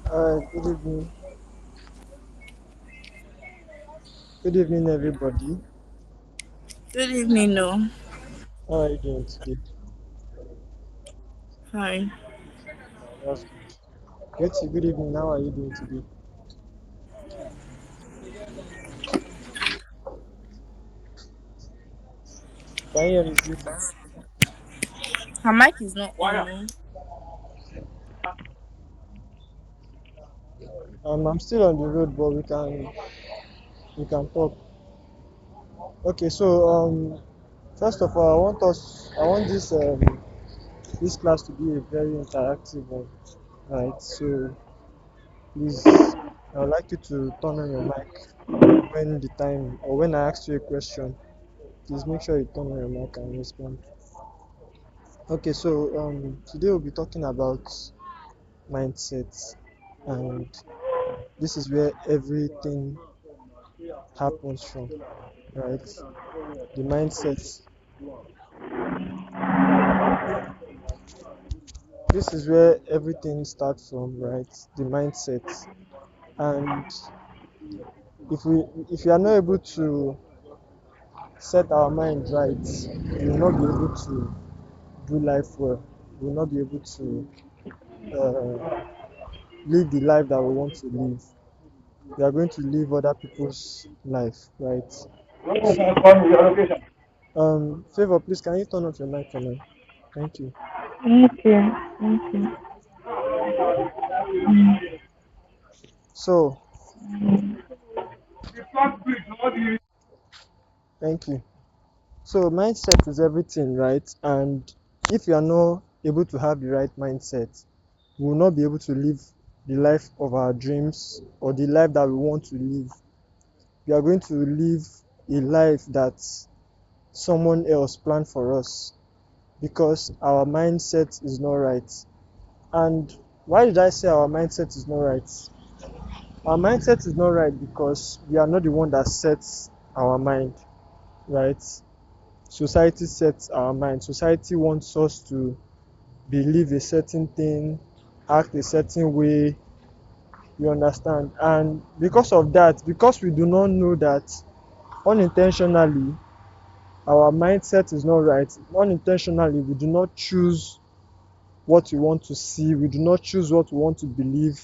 Good evening. Good evening, everybody. Good evening, no. How are you doing today? Hi. That's good. Good evening. How are you doing today? Can you hear me, please? Her mic is not on. No. I'm still on the road, but we can talk. Okay, so first of all, I want this class to be a very interactive one, right? So please, I would like you to turn on your mic when the time or when I ask you a question. Please make sure you turn on your mic and respond. Okay, so today we'll be talking about mindset, and this is where everything happens from, right? The mindset. This is where everything starts from, right? The mindset. And if we are not able to set our mind right, we will not be able to do life well. We will not be able to uh, live the life that we want to live. We are going to live other people's life, right? So, Favor, please, can you turn off your mic for me? Thank you. Okay, okay. So, thank you. So, mindset is everything, right? And if you are not able to have the right mindset, we will not be able to live the life of our dreams or the life that we want to live. We are going to live a life that someone else planned for us because our mindset is not right. And why did I say our mindset is not right? Our mindset is not right because we are not the one that sets our mind, right? Society sets our mind. Society wants us to believe a certain thing, act a certain way, you understand? And because of that, because we do not know that unintentionally our mindset is not right, unintentionally we do not choose what we want to see, we do not choose what we want to believe,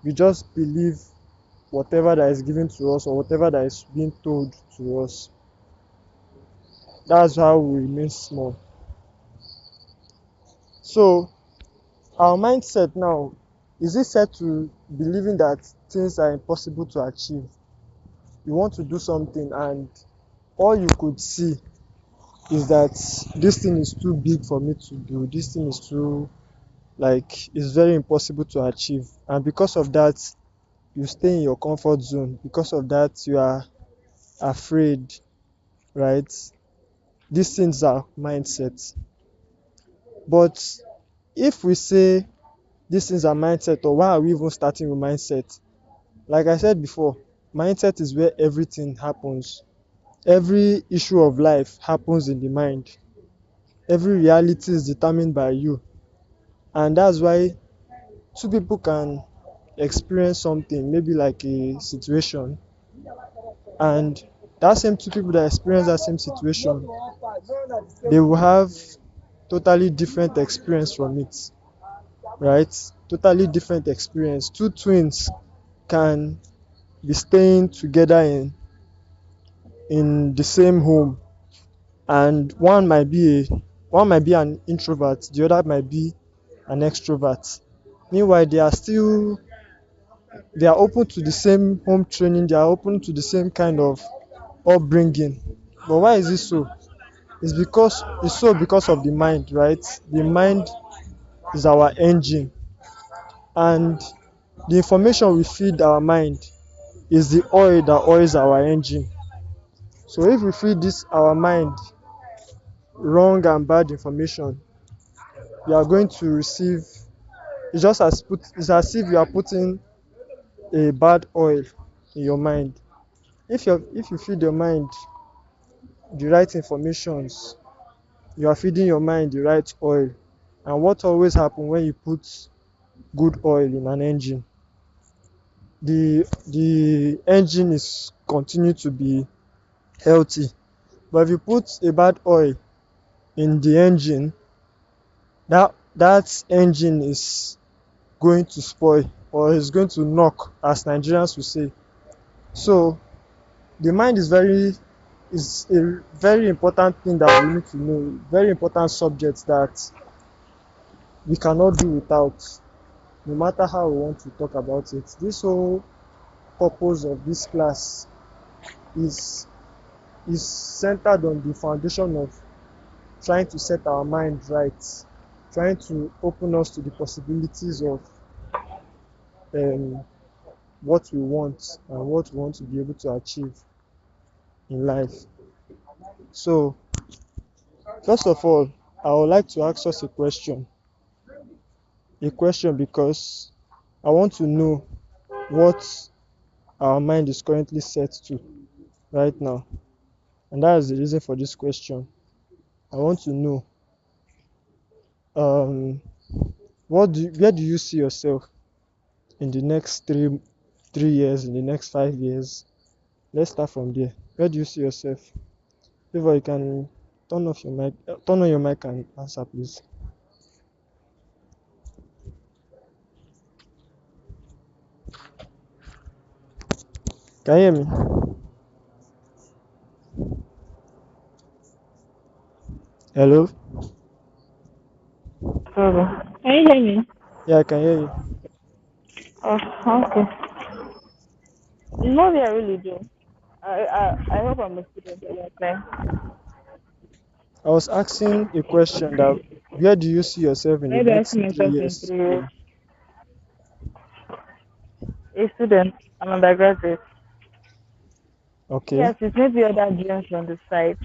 we just believe whatever that is given to us or whatever that is being told to us. That's how we remain small. So our mindset now, is it set to believing that things are impossible to achieve? You want to do something and all you could see is that this thing is too big for me to do, this thing is too, like, it's very impossible to achieve, and because of that you stay in your comfort zone, because of that you are afraid, right? These things are mindset. But if we say these things are mindset, or why are we even starting with mindset? Like I said before, mindset is where everything happens. Every issue of life happens in the mind. Every reality is determined by you. And that's why two people can experience something, maybe like a situation, and that same two people that experience that same situation, they will have totally different experience from it, right? Totally different experience. Two twins can be staying together in the same home, and one might be an introvert, the other might be an extrovert. Meanwhile, they are open to the same home training, they are open to the same kind of upbringing. But why is it so? It's so because of the mind, right? The mind is our engine, and the information we feed our mind is the oil that oils our engine. So if we feed this our mind wrong and bad information, you are going to receive, it's as if you are putting a bad oil in your mind. If you feed your mind the right informations, you are feeding your mind the right oil. And what always happen when you put good oil in an engine? the engine is continue to be healthy. But if you put a bad oil in the engine, that engine is going to spoil, or is going to knock, as Nigerians will say. So the mind is a very important thing that we need to know, very important subject that we cannot do without, no matter how we want to talk about it. This whole purpose of this class is centered on the foundation of trying to set our mind right, trying to open us to the possibilities of um, what we want and what we want to be able to achieve in life. So, first of all, I would like to ask us a question because I want to know what our mind is currently set to right now. And that is the reason for this question. I want to know um, where do you see yourself in the next 3 years, in the next 5 years? Let's start from there. Where do you see yourself? Before you can turn on your mic and answer, please. Can you hear me? Hello? Sorry. Can you hear me? Yeah, I can hear you. Oh, okay. No, I really do. I hope I'm a student at that time. I was asking a question that where do you see yourself in the Maybe I next see three myself in years? 3 years. A student, an undergraduate. Okay, Yes, it's maybe other dreams on the side,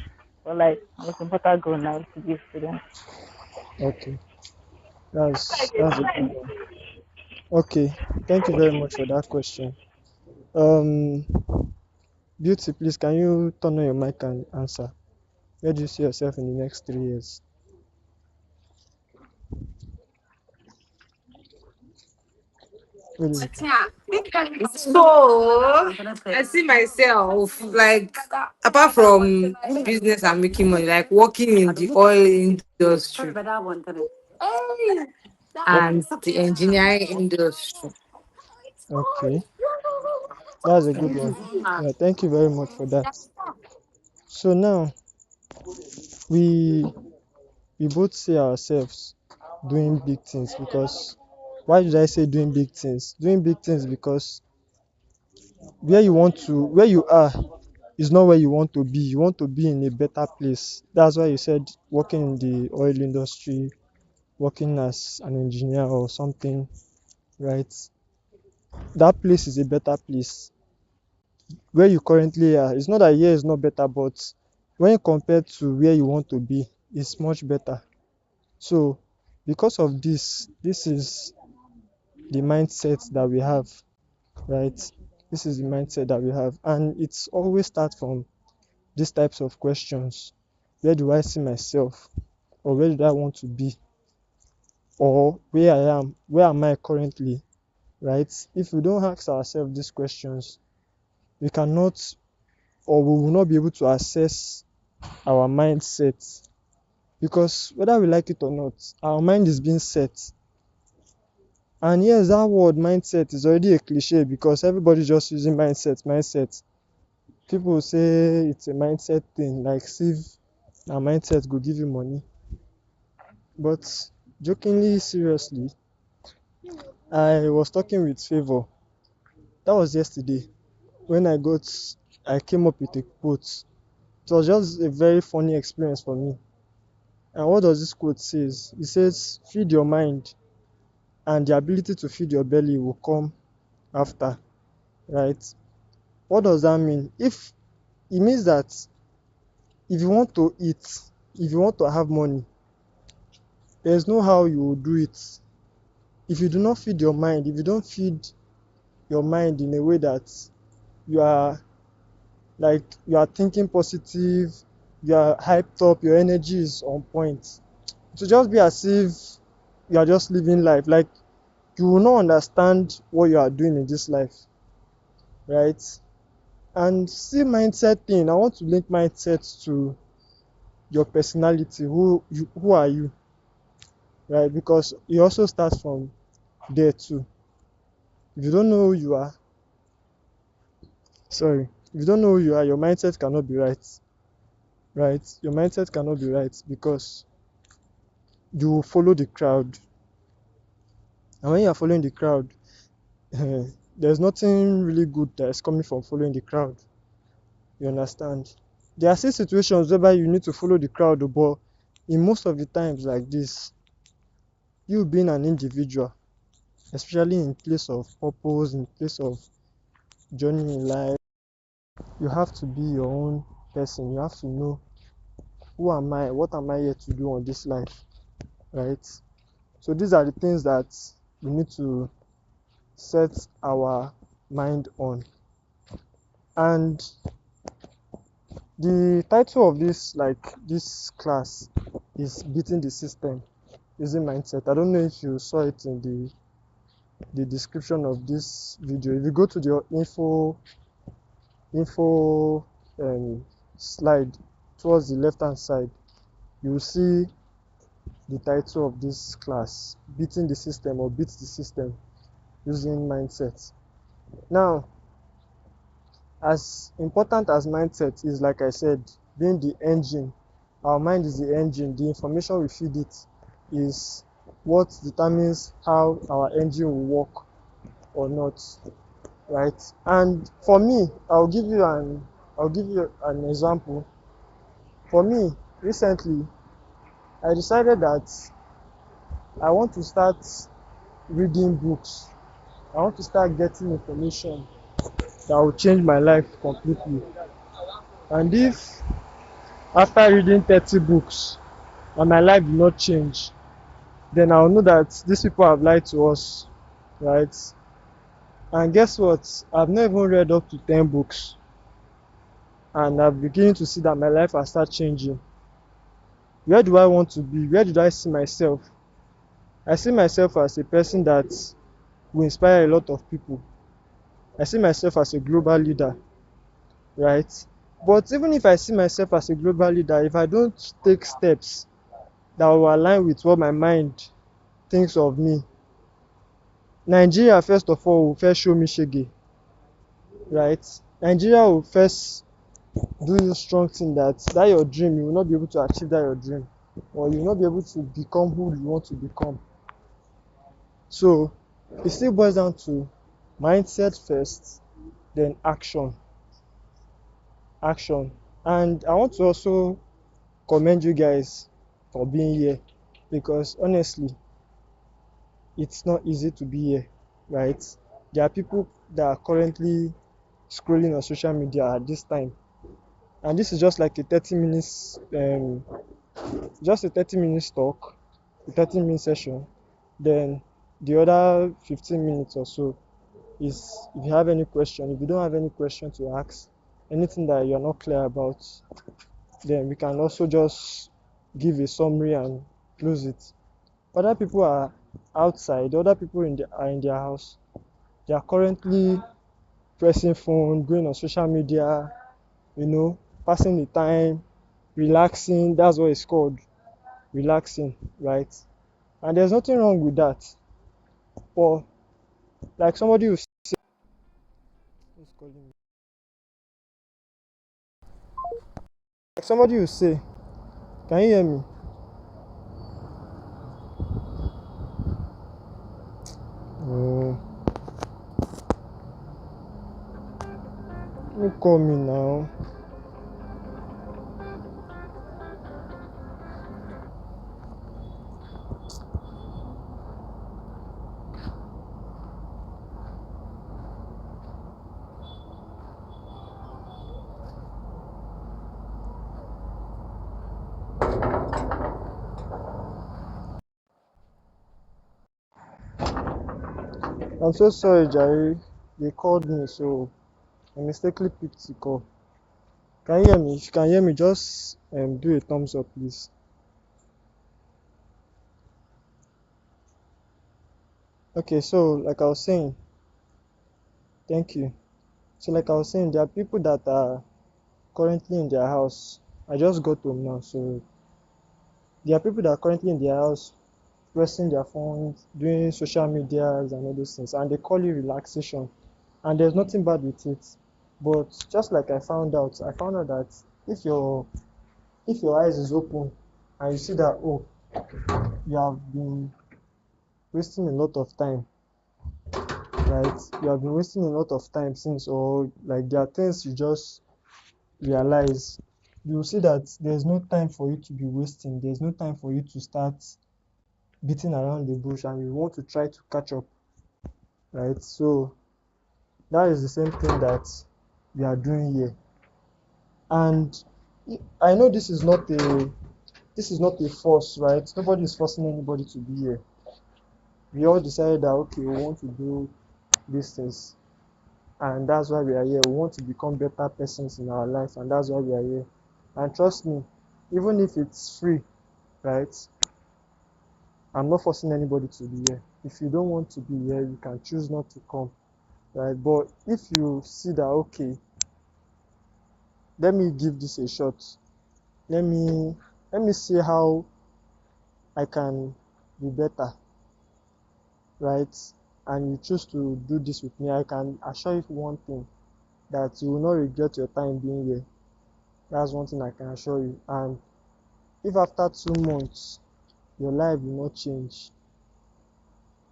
but like most important goal now is to be a student. okay. That's a good one. Okay, thank you very much for that question. Um, Beauty, please can you turn on your mic and answer? Where do you see yourself in the next 3 years? Really? So I see myself like apart from business and making money, like working in the oil industry and the engineering industry. Okay, that's a good one. Yeah, thank you very much for that. So now we we both see ourselves doing big things because why did I say doing big things? Doing big things because where you are is not where you want to be. You want to be in a better place. That's why you said working in the oil industry, working as an engineer or something, right? That place is a better place. Where you currently are, it's not that here is not better, but when compared to where you want to be, it's much better. So because of this is the mindset that we have, right? This is the mindset that we have, and it's always start from these types of questions. Where do I see myself, or where do I want to be, or where am I currently, right? If we don't ask ourselves these questions, we cannot, or we will not be able to assess our mindset, because whether we like it or not, our mind is being set. And yes, that word mindset is already a cliche because everybody's just using mindset. People will say it's a mindset thing, like see if a mindset go give you money. But jokingly, seriously, I was talking with Favor. That was yesterday when I came up with a quote. It was just a very funny experience for me. And what does this quote says? It says, "Feed your mind, and the ability to feed your belly will come after." Right? What does that mean? If it means that if you want to eat, if you want to have money, there's no how you will do it. If you do not feed your mind, if you don't feed your mind in a way that you are you are thinking positive, you are hyped up, your energy is on point, it will just be as if you are just living life. Like you will not understand what you are doing in this life. right? And see, mindset thing, I want to link mindset to your personality. Who are you, right? Because it also starts from there too. If you don't know who you are, sorry, if you don't know who you are, your mindset cannot be right, right? Your mindset cannot be right because you will follow the crowd. And when you are following the crowd, there's nothing really good that is coming from following the crowd. You understand? There are still situations whereby you need to follow the crowd, but in most of the times like this, you being an individual, especially in place of purpose, in place of journey in life, you have to be your own person. You have to know, who am I? What am I here to do on this life? Right? So these are the things that we need to set our mind on. And the title of this class is Beating the System Using Mindset. I don't know if you saw it in the description of this video. If you go to the info slide towards the left hand side, you will see the title of this class, Beating the System or Beat the System Using Mindset. Now, as important as mindset is, like I said, being the engine, our mind is the engine. The information we feed it is what determines how our engine will work or not, right? And for me, I'll give you an example. For me, recently, I decided that I want to start reading books. I want to start getting information that will change my life completely. And if after reading 30 books and my life did not change, then I'll know that these people have lied to us, right? And guess what? I've not even read up to 10 books, and I'm beginning to see that my life has started changing. Where do I want to be? Where do I see myself? I see myself as a person that will inspire a lot of people. I see myself as a global leader, right? But even if I see myself as a global leader, if I don't take steps that will align with what my mind thinks of me, Nigeria first of all will first show me shege, right? Nigeria will first do you strong thing that your dream, you will not be able to achieve that your dream, or you will not be able to become who you want to become. So it still boils down to mindset first, then action. And I want to also commend you guys for being here, because honestly, it's not easy to be here, right? There are people that are currently scrolling on social media at this time, and this is just like a 30 minutes just a 30 minutes talk, a 30-minute session. Then the other 15 minutes or so is if you have any question. If you don't have any question to ask, anything that you're not clear about, then we can also just give a summary and close it. Other people are outside, other people are in their house. They are currently pressing phone, going on social media, passing the time, relaxing. That's what it's called, relaxing, right? And there's nothing wrong with that. But like somebody will say, who's calling me? Like somebody will say, can you hear me? Oh, you call me now. I'm so sorry, Jerry. They called me, so I mistakenly picked the call. Can you hear me? If you can hear me, just do a thumbs up, please. Okay, so like I was saying, thank you. So like I was saying, there are people that are currently in their house. I just got home now, so there are people that are currently in their house pressing their phones, doing social medias and all those things, and they call it relaxation. And there's nothing bad with it. But just like I found out that if your eyes is open and you see that, oh, you have been wasting a lot of time, right? You have been wasting a lot of time since, or like there are things you just realize, you will see that there's no time for you to be wasting. There's no time for you to start beating around the bush and you want to try to catch up, right? So that is the same thing that we are doing here. And I know this is not a force, right? Nobody is forcing anybody to be here. We all decided that okay, we want to do these things, and that's why we are here. We want to become better persons in our life, and that's why we are here. And trust me, even if it's free, right? I'm not forcing anybody to be here. If you don't want to be here, you can choose not to come, right? But if you see that okay, let me give this a shot. Let me see how I can be better, right? And you choose to do this with me, I can assure you one thing, that you will not regret your time being here. That's one thing I can assure you. And if after 2 months your life will not change,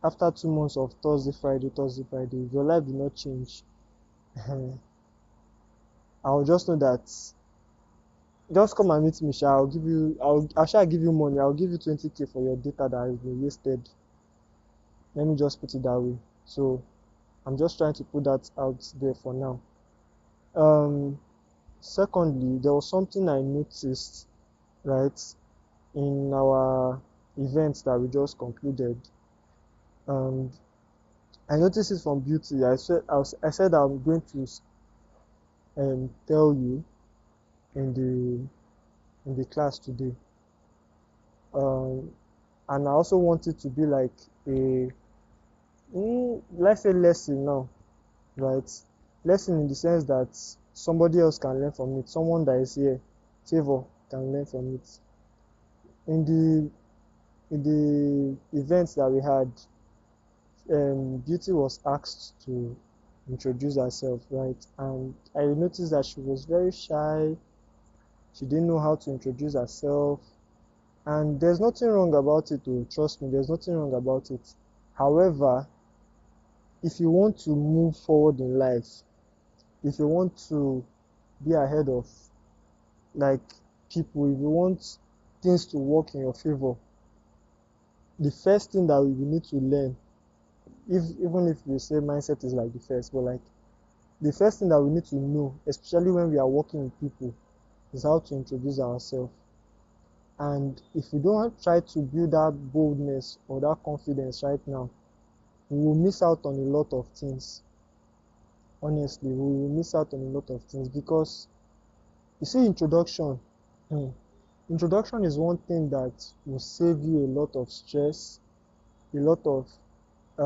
after 2 months of Thursday, Friday, if your life will not change, I'll just know that just come and meet me, sha. I shall give you money. I'll give you 20K for your data that has been wasted. Let me just put it that way. So I'm just trying to put that out there for now. Secondly, there was something I noticed, right, in our events that we just concluded. I noticed it from Beauty. I said I'm going to tell you in the class today. And I also want it to be like a let's say lesson now, right? Lesson in the sense that somebody else can learn from it. Someone that is here, Favor, can learn from it. In the events that we had, Beauty was asked to introduce herself, right? And I noticed that she was very shy. She didn't know how to introduce herself. And there's nothing wrong about it, oh, trust me, there's nothing wrong about it. However, if you want to move forward in life, if you want to be ahead of like people, if you want things to work in your favor, the first thing that we need to learn, even if we say mindset is like the first, but like the first thing that we need to know, especially when we are working with people, is how to introduce ourselves. And if we don't try to build that boldness or that confidence right now, we will miss out on a lot of things. Honestly, we will miss out on a lot of things because you see, introduction is one thing that will save you a lot of stress, a lot of a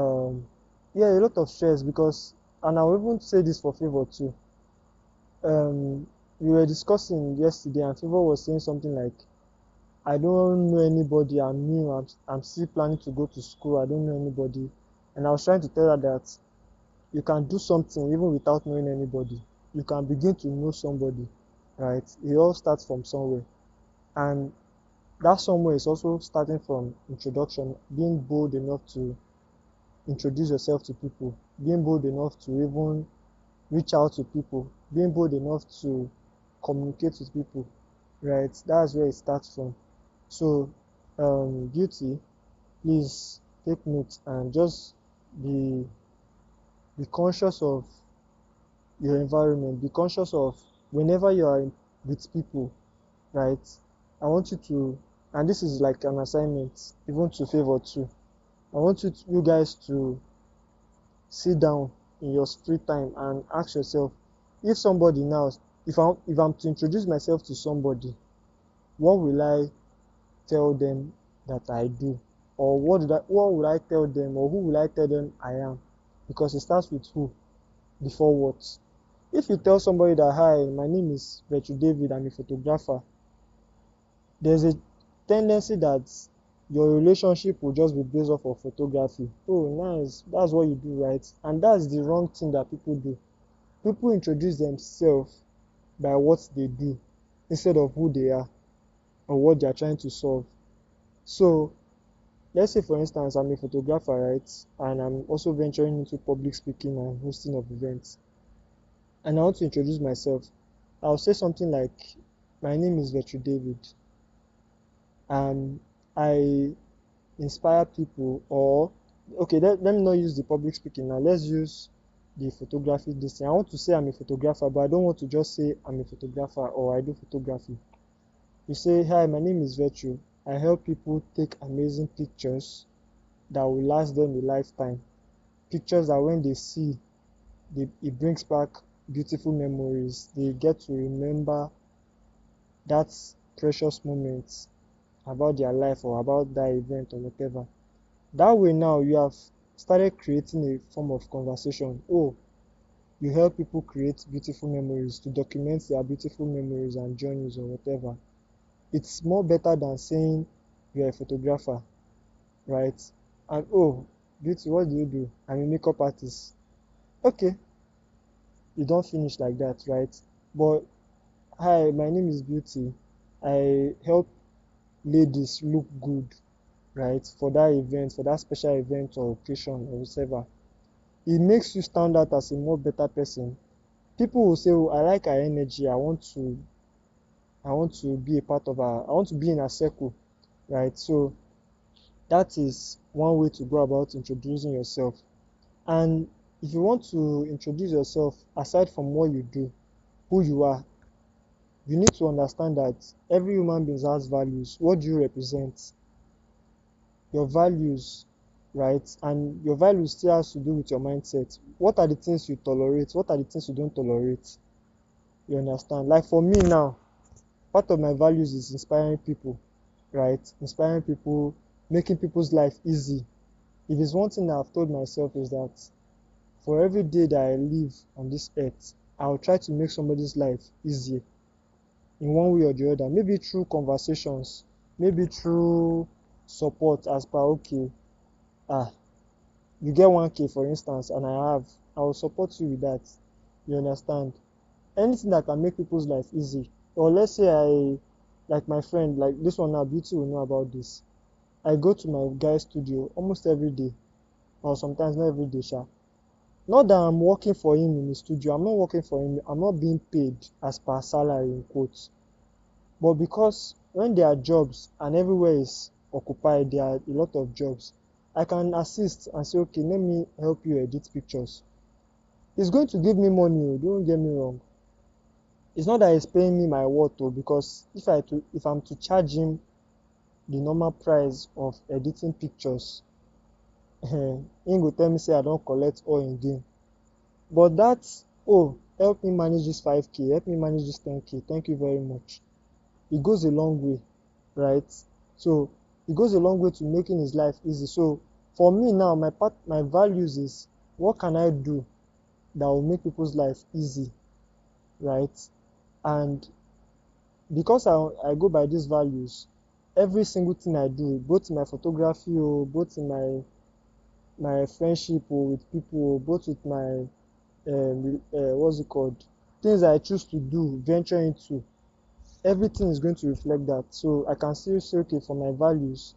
lot of stress. Because, and I'll even say this for Favor too, we were discussing yesterday and Favor was saying something like, I don't know anybody, I'm new, I'm still planning to go to school, I don't know anybody. And I was trying to tell her that you can do something even without knowing anybody. You can begin to know somebody, right? It all starts from somewhere. And that somewhere is also starting from introduction, being bold enough to introduce yourself to people, being bold enough to even reach out to people, being bold enough to communicate with people, right? That's where it starts from. So, Beauty, please take note and just be conscious of your environment. Be conscious of whenever you are with people, right? I want you to, and this is like an assignment, even to Favor too. I want you guys to sit down in your free time and ask yourself, if somebody now, if I'm to introduce myself to somebody, what will I tell them that I do? Or what will I tell them, or who will I tell them I am? Because it starts with who before what. If you tell somebody that, hi, my name is Virtue David, I'm a photographer, there's a tendency that your relationship will just be based off of photography. Oh, nice, that's what you do, right? And that's the wrong thing that people do. People introduce themselves by what they do instead of who they are or what they are trying to solve. So, let's say, for instance, I'm a photographer, right? And I'm also venturing into public speaking and hosting of events. And I want to introduce myself. I'll say something like, my name is Virtue David. I inspire people, or okay, let me not use the public speaking now. Let's use the photography this thing. I want to say I'm a photographer, but I don't want to just say I'm a photographer or I do photography. You say, hi, my name is Virtue. I help people take amazing pictures that will last them a lifetime. Pictures that when they see, it brings back beautiful memories. They get to remember that precious moments about their life or about that event or whatever. That way now you have started creating a form of conversation. Oh, you help people create beautiful memories, to document their beautiful memories and journeys or whatever. It's more better than saying you're a photographer, right? And oh, Beauty, what do you do? I'm a makeup artist. Okay, you don't finish like that, right? But hi, my name is Beauty. I help ladies look good, right? For that event, for that special event or occasion or whatever. It makes you stand out as a more better person. People will say, oh, I like her energy. I want to be a part of her. I want to be in her circle, right? So that is one way to go about introducing yourself. And if you want to introduce yourself, aside from what you do, who you are, you need to understand that every human being has values. What do you represent? Your values, right? And your values still has to do with your mindset. What are the things you tolerate? What are the things you don't tolerate? You understand? Like for me now, part of my values is inspiring people, right? Inspiring people, making people's life easy. If it's one thing I've told myself is that for every day that I live on this earth, I'll try to make somebody's life easier in one way or the other. Maybe through conversations, maybe through support as per okay, ah, you get 1K for instance, and I will support you with that. You understand? Anything that can make people's life easy. Or let's say like my friend, like this one now, Beauty will know about this. I go to my guy's studio almost every day, or sometimes not every day, sha. Not that I'm working for him in the studio. I'm not working for him. I'm not being paid as per salary in quotes. But because when there are jobs and everywhere is occupied, there are a lot of jobs. I can assist and say, okay, let me help you edit pictures. It's going to give me money, don't get me wrong. It's not that he's paying me my worth though, because if I'm to charge him the normal price of editing pictures, he go tell me say I don't collect all in gain. But that's, oh, help me manage this 5K, help me manage this 10K, thank you very much. It goes a long way, right? So it goes a long way to making his life easy. So for me now, my values is, what can I do that will make people's life easy, right? And because I go by these values, every single thing I do, both in my photography or both in my friendship or with people, or both with my what's it called, things I choose to do, venture into, everything is going to reflect that. So I can still say, okay, for my values,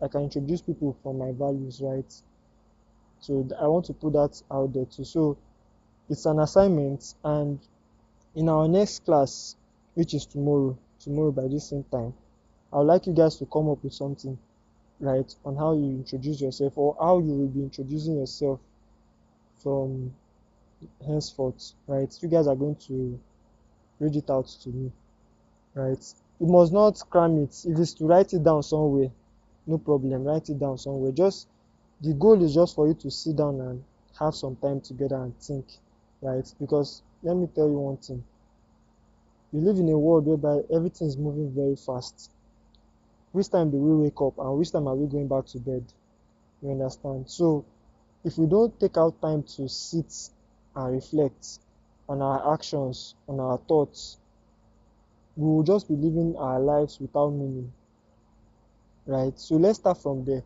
I can introduce people from my values, right? So I want to put that out there too. So it's an assignment, and in our next class, which is tomorrow by this same time, I would like you guys to come up with something, right, on how you introduce yourself, or how you will be introducing yourself from henceforth, right? You guys are going to read it out to me, right? You must not cram it. If it's to write it down somewhere, no problem, write it down somewhere. Just the goal is just for you to sit down and have some time together and think, right? Because let me tell you one thing, we live in a world whereby everything is moving very fast. Which time do we wake up and which time are we going back to bed? You understand? So if we don't take out time to sit and reflect, on our actions, on our thoughts, we will just be living our lives without meaning, right? So let's start from there.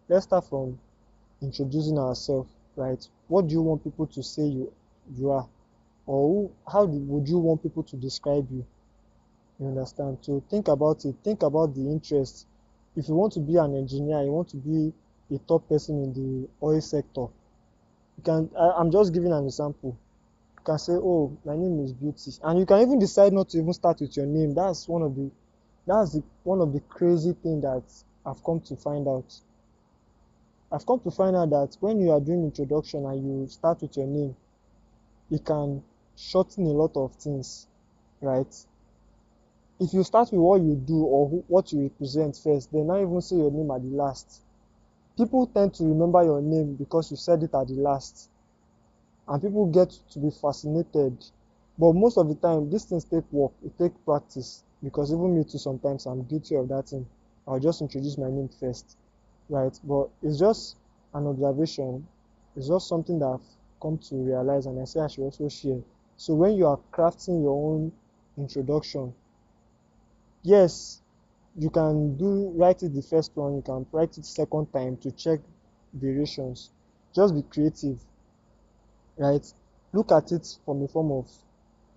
Let's start from introducing ourselves, right? What do you want people to say you are, or how would you want people to describe you? You understand? So think about it. Think about the interest. If you want to be an engineer, you want to be a top person in the oil sector, you can. I'm just giving an example. You can say, "Oh, my name is Beauty," and you can even decide not to even start with your name. That's one of the crazy thing that I've come to find out. I've come to find out that when you are doing introduction and you start with your name, it can shorten a lot of things, right? If you start with what you do or what you represent first, then not even say your name at the last. People tend to remember your name because you said it at the last, and people get to be fascinated. But most of the time, these things take work, it takes practice. Because even me too, sometimes I'm guilty of that thing. I'll just introduce my name first, right? But it's just an observation. It's just something that I've come to realize, and I say I should also share. So when you are crafting your own introduction, yes, you can write it the first one, you can write it second time to check variations. Just be creative, right? Look at it from a form of,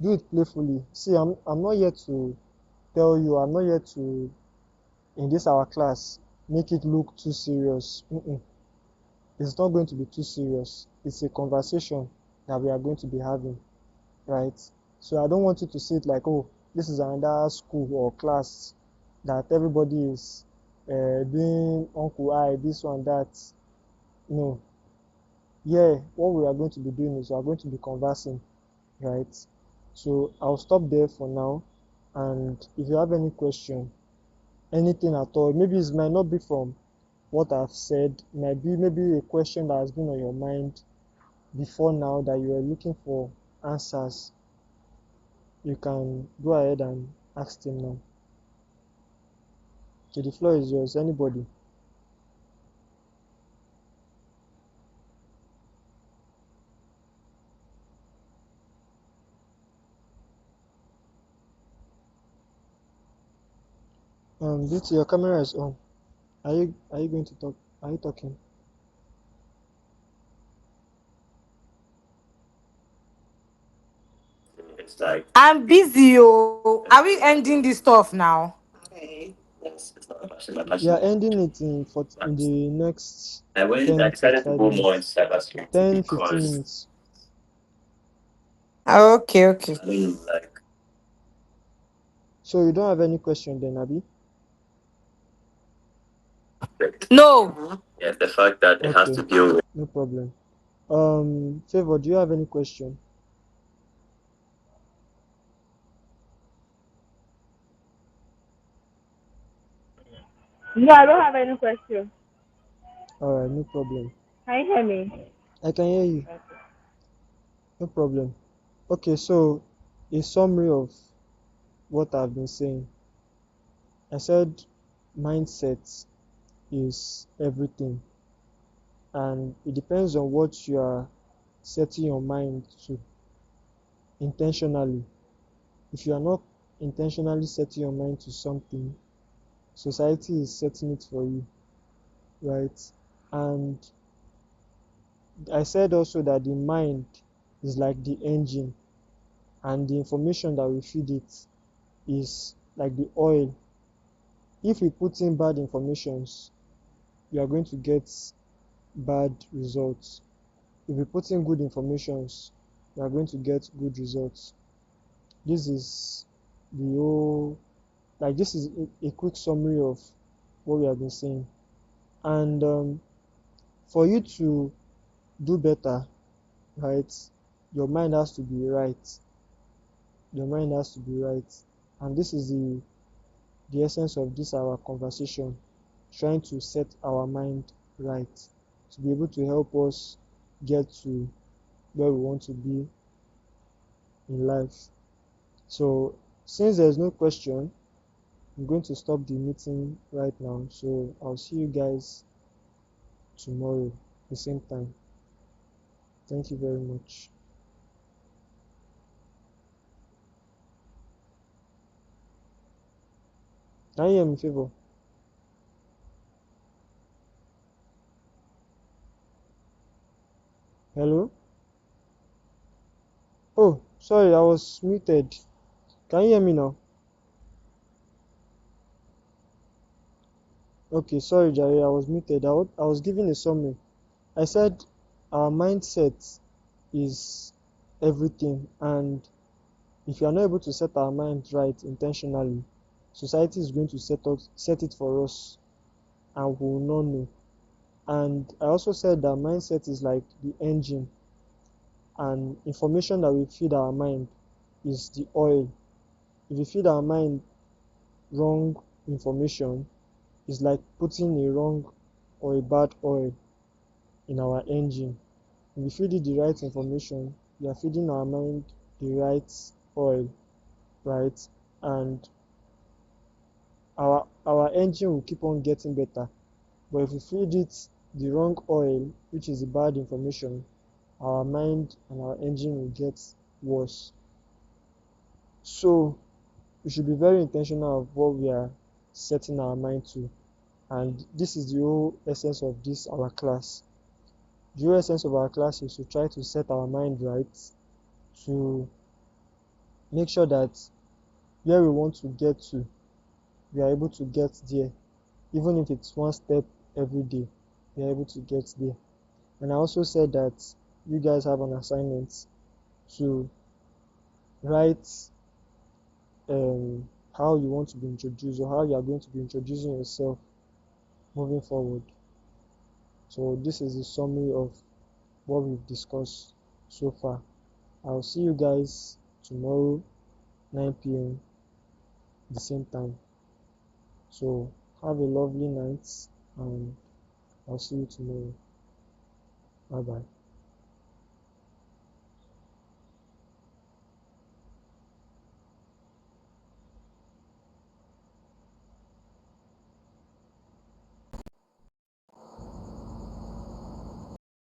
do it playfully. See, I'm not here to tell you, I'm not here to, in this our class, make it look too serious. It's not going to be too serious. It's a conversation that we are going to be having, right? So I don't want you to see it like, oh, this is another school or class that everybody is doing Uncle I, this one, that. No. Yeah, what we are going to be doing is we are going to be conversing, right? So I'll stop there for now. And if you have any question, anything at all, maybe it might not be from what I've said, it might be maybe a question that has been on your mind before now that you are looking for answers, you can go ahead and ask them now. Okay, the floor is yours. Anybody? Beauty, your camera is on. Are you going to talk? Are you talking? I'm busy. Oh, are we ending this stuff now? We are ending it in the next 10 45 minutes. 10 15 minutes. Okay, okay. So you don't have any question then, Abby? No. Okay, no problem. Favor, do you have any question? No, I don't have any question. Alright, no problem. Can you hear me? I can hear you. Okay. No problem. Okay, so a summary of what I've been saying. I said mindset is everything, and it depends on what you are setting your mind to intentionally. If you are not intentionally setting your mind to something, society is setting it for you, right? And I said also that the mind is like the engine, and the information that we feed it is like the oil. If we put in bad informations, you are going to get bad results. If we put in good informations, you are going to get good results. This is the whole, like, this is a quick summary of what we have been saying. And for you to do better, right, your mind has to be right. Your mind has to be right. And this is the essence of this our conversation, trying to set our mind right to be able to help us get to where we want to be in life. So since there's no question, I'm going to stop the meeting right now. So I'll see you guys tomorrow, the same time. Thank you very much. Can you hear me, Favor? Hello? Oh, sorry, I was muted. Can you hear me now? Okay, sorry, Jerry, I was muted. I was giving a summary. I said our mindset is everything, and if you are not able to set our mind right intentionally, society is going to set it for us, and we will not know. And I also said that mindset is like the engine, and information that we feed our mind is the oil. If we feed our mind wrong information, it's like putting a wrong or a bad oil in our engine. If we feed it the right information, we are feeding our mind the right oil, right? And our engine will keep on getting better. But if we feed it the wrong oil, which is the bad information, our mind and our engine will get worse. So we should be very intentional of what we are setting our mind to. And this is the whole essence of this our class. The whole essence of our class is to try to set our mind right, to make sure that where we want to get to, we are able to get there. Even if it's one step every day, we are able to get there. And I also said that you guys have an assignment to write how you want to be introduced, or how you are going to be introducing yourself moving forward. So this is the summary of what we've discussed so far. I'll see you guys tomorrow, 9 p.m. the same time. So have a lovely night, and I'll see you tomorrow. Bye bye.